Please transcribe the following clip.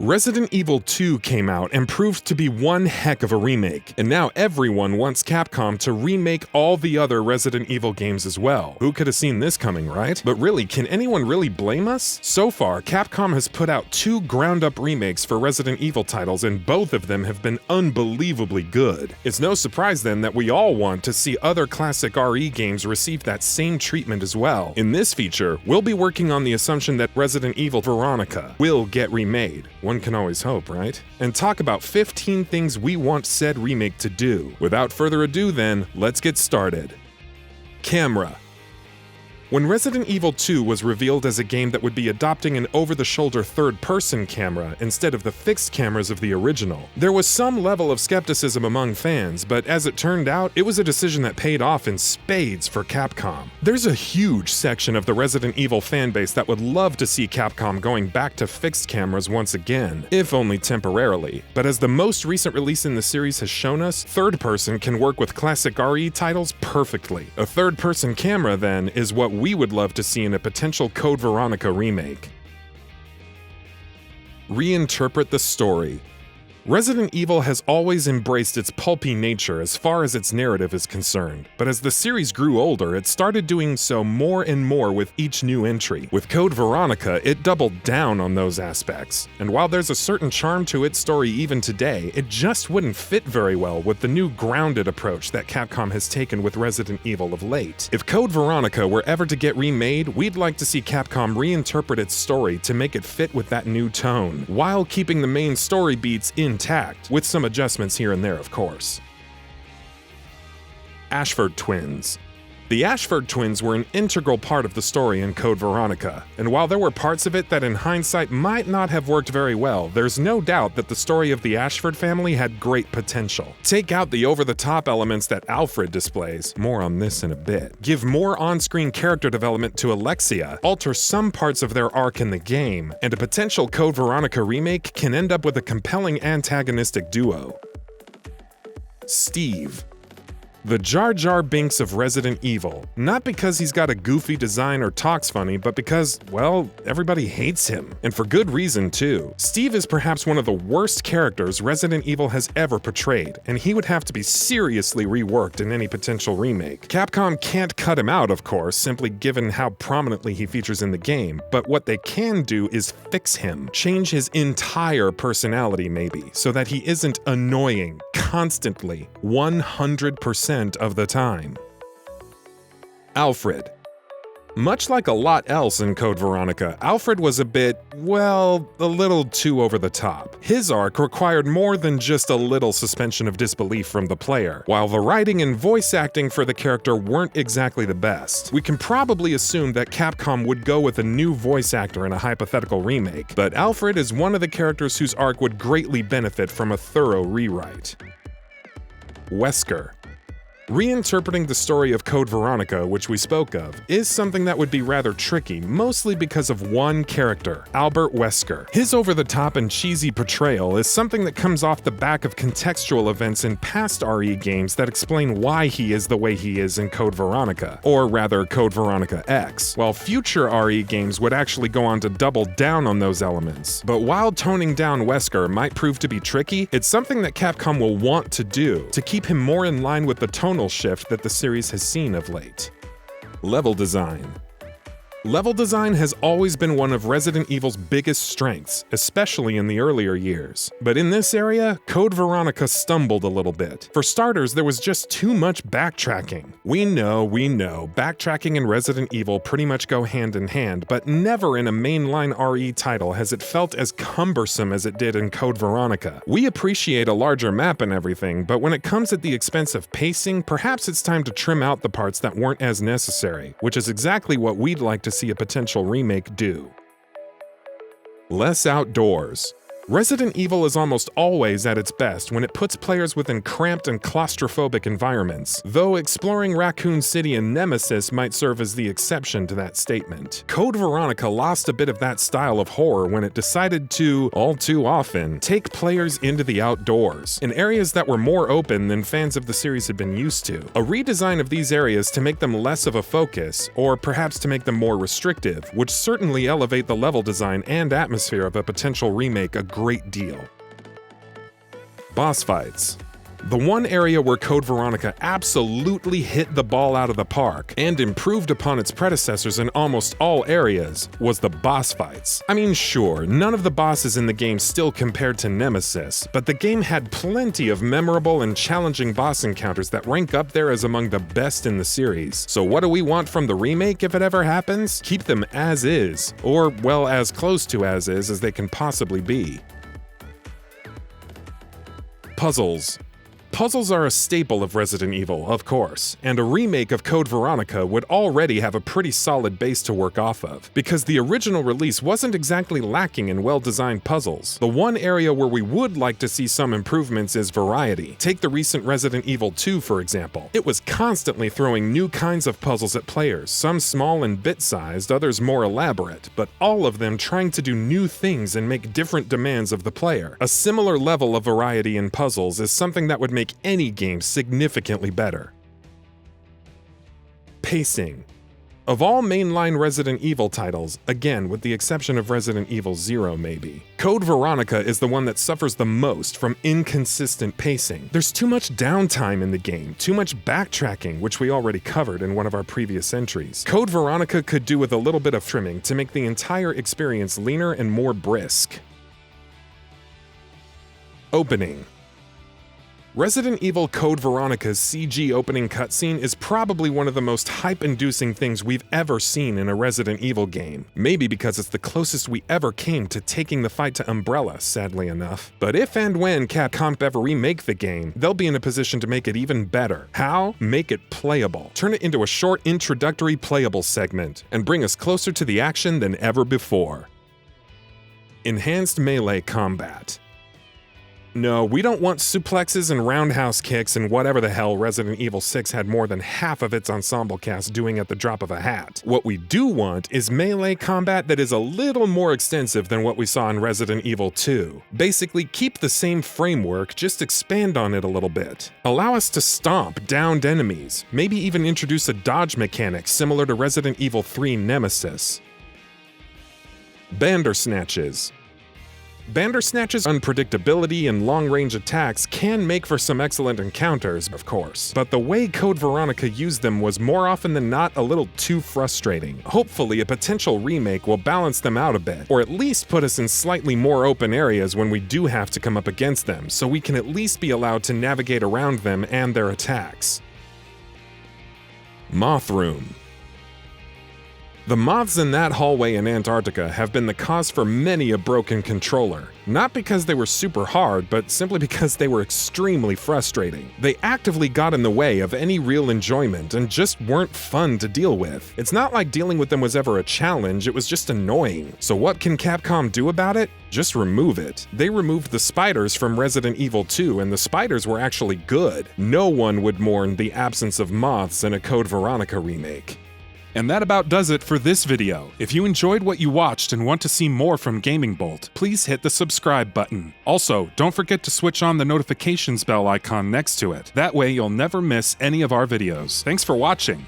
Resident Evil 2 came out and proved to be one heck of a remake, and now everyone wants Capcom to remake all the other Resident Evil games as well. Who could have seen this coming, right? But really, can anyone really blame us? So far, Capcom has put out 2 ground-up remakes for Resident Evil titles, and both of them have been unbelievably good. It's no surprise then that we all want to see other classic RE games receive that same treatment as well. In this feature, we'll be working on the assumption that Resident Evil Veronica will get remade. One can always hope, right? And talk about 15 things we want said remake to do. Without further ado then, let's get started. Camera. When Resident Evil 2 was revealed as a game that would be adopting an over-the-shoulder third-person camera instead of the fixed cameras of the original, there was some level of skepticism among fans, but as it turned out, it was a decision that paid off in spades for Capcom. There's a huge section of the Resident Evil fanbase that would love to see Capcom going back to fixed cameras once again, if only temporarily. But as the most recent release in the series has shown us, third-person can work with classic RE titles perfectly. A third-person camera, then, is what we would love to see in a potential Code Veronica remake. Reinterpret the story. Resident Evil has always embraced its pulpy nature as far as its narrative is concerned, but as the series grew older, it started doing so more and more with each new entry. With Code Veronica, it doubled down on those aspects, and while there's a certain charm to its story even today, it just wouldn't fit very well with the new grounded approach that Capcom has taken with Resident Evil of late. If Code Veronica were ever to get remade, we'd like to see Capcom reinterpret its story to make it fit with that new tone, while keeping the main story beats intact, with some adjustments here and there, of course. Ashford Twins. The Ashford twins were an integral part of the story in Code Veronica, and while there were parts of it that in hindsight might not have worked very well, there's no doubt that the story of the Ashford family had great potential. Take out the over-the-top elements that Alfred displays, more on this in a bit. Give more on-screen character development to Alexia, alter some parts of their arc in the game, and a potential Code Veronica remake can end up with a compelling antagonistic duo. Steve. The Jar Jar Binks of Resident Evil, not because he's got a goofy design or talks funny, but because, well, everybody hates him. And for good reason, too. Steve is perhaps one of the worst characters Resident Evil has ever portrayed, and he would have to be seriously reworked in any potential remake. Capcom can't cut him out, of course, simply given how prominently he features in the game, but what they can do is fix him, change his entire personality maybe, so that he isn't annoying constantly, 100% of the time. Alfred. Much like a lot else in Code Veronica, Alfred was a bit, well, a little too over the top. His arc required more than just a little suspension of disbelief from the player, while the writing and voice acting for the character weren't exactly the best. We can probably assume that Capcom would go with a new voice actor in a hypothetical remake, but Alfred is one of the characters whose arc would greatly benefit from a thorough rewrite. Wesker. Reinterpreting the story of Code Veronica, which we spoke of, is something that would be rather tricky, mostly because of one character, Albert Wesker. His over-the-top and cheesy portrayal is something that comes off the back of contextual events in past RE games that explain why he is the way he is in Code Veronica, or rather Code Veronica X, while future RE games would actually go on to double down on those elements. But while toning down Wesker might prove to be tricky, it's something that Capcom will want to do to keep him more in line with the tonal shift that the series has seen of late. Level design. Level design has always been one of Resident Evil's biggest strengths, especially in the earlier years. But in this area, Code Veronica stumbled a little bit. For starters, there was just too much backtracking. We know, backtracking and Resident Evil pretty much go hand in hand, but never in a mainline RE title has it felt as cumbersome as it did in Code Veronica. We appreciate a larger map and everything, but when it comes at the expense of pacing, perhaps it's time to trim out the parts that weren't as necessary, which is exactly what we'd like to see a potential remake do. Less outdoors. Resident Evil is almost always at its best when it puts players within cramped and claustrophobic environments, though exploring Raccoon City and Nemesis might serve as the exception to that statement. Code Veronica lost a bit of that style of horror when it decided to, all too often, take players into the outdoors, in areas that were more open than fans of the series had been used to. A redesign of these areas to make them less of a focus, or perhaps to make them more restrictive, would certainly elevate the level design and atmosphere of a potential remake a great deal. Boss fights. The one area where Code Veronica absolutely hit the ball out of the park and improved upon its predecessors in almost all areas was the boss fights. I mean, sure, none of the bosses in the game still compared to Nemesis, but the game had plenty of memorable and challenging boss encounters that rank up there as among the best in the series. So what do we want from the remake if it ever happens? Keep them as is, or, well, as close to as is as they can possibly be. Puzzles. Puzzles are a staple of Resident Evil, of course, and a remake of Code Veronica would already have a pretty solid base to work off of, because the original release wasn't exactly lacking in well-designed puzzles. The one area where we would like to see some improvements is variety. Take the recent Resident Evil 2, for example. It was constantly throwing new kinds of puzzles at players, some small and bit-sized, others more elaborate, but all of them trying to do new things and make different demands of the player. A similar level of variety in puzzles is something that would make any game significantly better. Pacing. Of all mainline Resident Evil titles, again with the exception of Resident Evil 0 maybe, Code Veronica is the one that suffers the most from inconsistent pacing. There's too much downtime in the game, too much backtracking, which we already covered in one of our previous entries. Code Veronica could do with a little bit of trimming to make the entire experience leaner and more brisk. Opening. Resident Evil Code Veronica's CG opening cutscene is probably one of the most hype-inducing things we've ever seen in a Resident Evil game. Maybe because it's the closest we ever came to taking the fight to Umbrella, sadly enough. But if and when Capcom ever remake the game, they'll be in a position to make it even better. How? Make it playable. Turn it into a short introductory playable segment, and bring us closer to the action than ever before. Enhanced melee combat. No, we don't want suplexes and roundhouse kicks and whatever the hell Resident Evil 6 had more than half of its ensemble cast doing at the drop of a hat. What we do want is melee combat that is a little more extensive than what we saw in Resident Evil 2. Basically, keep the same framework, just expand on it a little bit. Allow us to stomp downed enemies, maybe even introduce a dodge mechanic similar to Resident Evil 3 Nemesis. Bandersnatches. Bandersnatch's unpredictability and long-range attacks can make for some excellent encounters, of course, but the way Code Veronica used them was more often than not a little too frustrating. Hopefully, a potential remake will balance them out a bit, or at least put us in slightly more open areas when we do have to come up against them, so we can at least be allowed to navigate around them and their attacks. Moth Room. The moths in that hallway in Antarctica have been the cause for many a broken controller. Not because they were super hard, but simply because they were extremely frustrating. They actively got in the way of any real enjoyment and just weren't fun to deal with. It's not like dealing with them was ever a challenge, it was just annoying. So what can Capcom do about it? Just remove it. They removed the spiders from Resident Evil 2, and the spiders were actually good. No one would mourn the absence of moths in a Code Veronica remake. And that about does it for this video. If you enjoyed what you watched and want to see more from Gaming Bolt, please hit the subscribe button. Also, don't forget to switch on the notifications bell icon next to it. That way you'll never miss any of our videos. Thanks for watching.